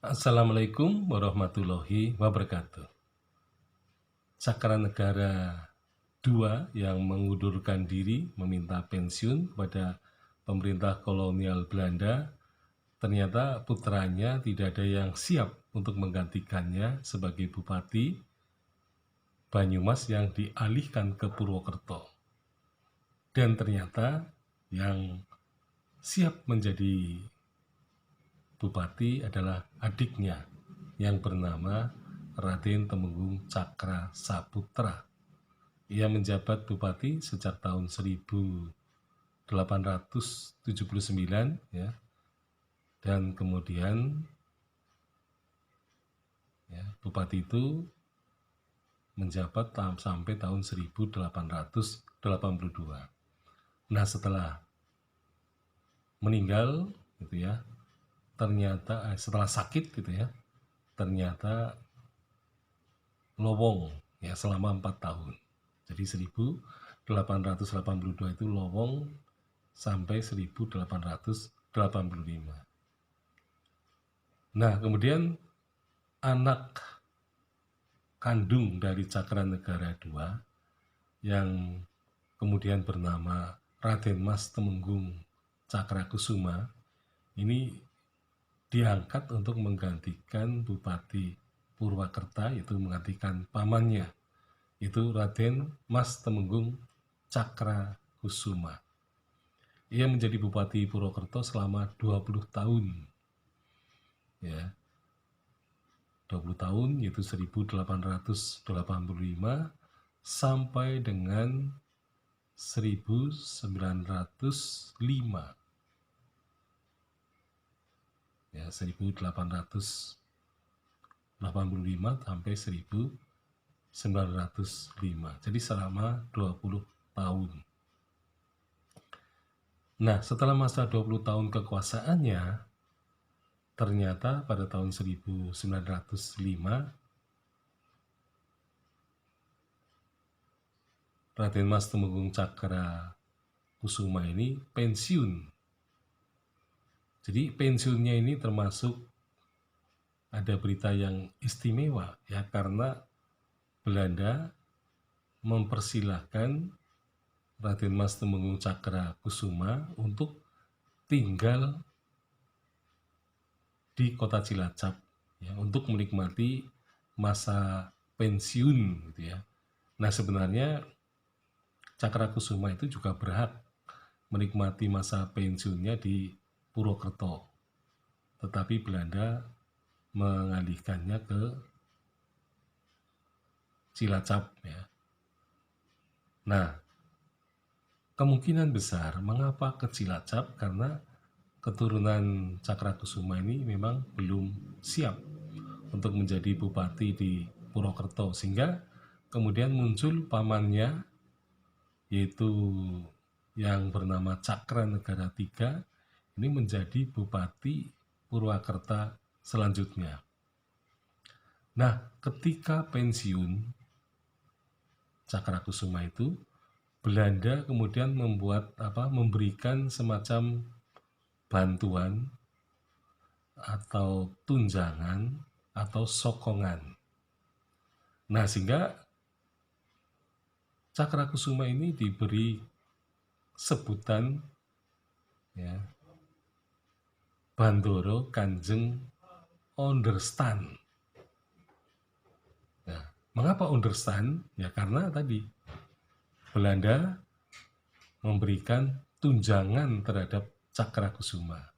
Assalamualaikum warahmatullahi wabarakatuh. Cakranegara II yang mengundurkan diri meminta pensiun kepada pemerintah kolonial Belanda, ternyata putranya tidak ada yang siap untuk menggantikannya sebagai Bupati Banyumas yang dialihkan ke Purwokerto. Dan ternyata yang siap menjadi bupati adalah adiknya yang bernama Raden Temenggung Cakra Saputra. Ia menjabat bupati sejak tahun 1879 ya, dan kemudian ya, bupati itu menjabat sampai tahun 1882. Nah, setelah meninggal gitu ya, ternyata setelah sakit gitu ya, ternyata lowong ya selama 4 tahun. Jadi 1882 itu lowong sampai 1885. Nah, kemudian anak kandung dari Cakranegara II yang kemudian bernama Raden Mas Temenggung Cakrakusuma ini diangkat untuk menggantikan Bupati Purwakerta, yaitu menggantikan pamannya, itu Raden Mas Temenggung Cakrakusuma. Ia menjadi Bupati Purwokerto selama 20 tahun. Ya, 20 tahun yaitu 1885 sampai dengan 1905. Ya, 1885 sampai 1905. Jadi selama 20 tahun. Nah, setelah masa 20 tahun kekuasaannya, ternyata pada tahun 1905 Raden Mas Temenggung Cakrakusuma ini pensiun. Jadi pensiunnya ini termasuk ada berita yang istimewa ya, karena Belanda mempersilahkan Raden Mas Temenggung Cakrakusuma untuk tinggal di kota Cilacap ya, untuk menikmati masa pensiun gitu ya. Nah, sebenarnya Cakrakusuma itu juga berhak menikmati masa pensiunnya di Purwokerto, tetapi Belanda mengalihkannya ke Cilacap ya. Nah, kemungkinan besar mengapa ke Cilacap, karena keturunan Cakrakusuma ini memang belum siap untuk menjadi bupati di Purwokerto, sehingga kemudian muncul pamannya yaitu yang bernama Cakranegara III ini menjadi bupati Purwakarta selanjutnya. Nah, ketika pensiun Cakrakusuma itu, Belanda kemudian memberikan semacam bantuan atau tunjangan atau sokongan. Nah, sehingga Cakrakusuma ini diberi sebutan ya, Bandoro Kanjeng Onderstan. Nah, mengapa Onderstan? Ya karena tadi Belanda memberikan tunjangan terhadap Cakrakusuma.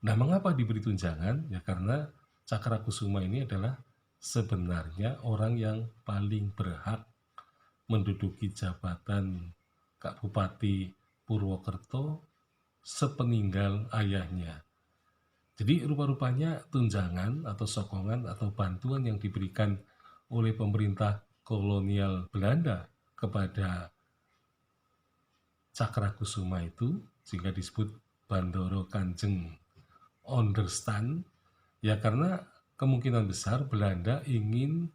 Nah, mengapa diberi tunjangan? Ya karena Cakrakusuma ini adalah sebenarnya orang yang paling berhak menduduki jabatan Kak Bupati Purwokerto sepeninggal ayahnya. Jadi rupa-rupanya tunjangan atau sokongan atau bantuan yang diberikan oleh pemerintah kolonial Belanda kepada Cakrakusuma itu, sehingga disebut Bandoro Kanjeng Onderstan, ya karena kemungkinan besar Belanda ingin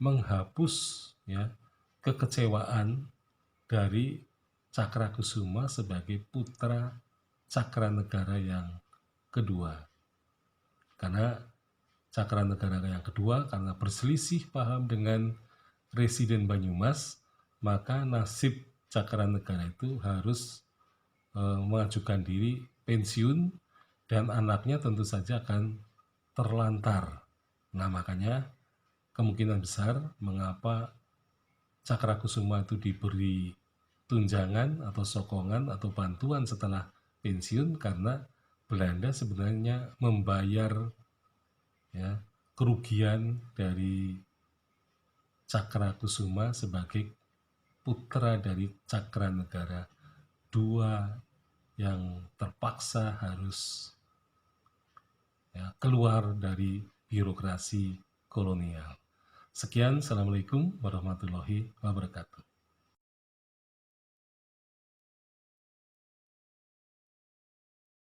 menghapus ya kekecewaan dari Cakrakusuma sebagai putra Cakranegara yang kedua. Karena Cakranegara yang kedua, karena berselisih paham dengan Residen Banyumas, maka nasib Cakranegara itu harus mengajukan diri pensiun dan anaknya tentu saja akan terlantar. Nah, makanya kemungkinan besar mengapa Cakrakusuma itu diberi tunjangan atau sokongan atau bantuan setelah pensiun, karena Belanda sebenarnya membayar ya kerugian dari Cakrakusuma sebagai putra dari Cakranegara, dua yang terpaksa harus keluar dari birokrasi kolonial. Sekian, Assalamualaikum warahmatullahi wabarakatuh.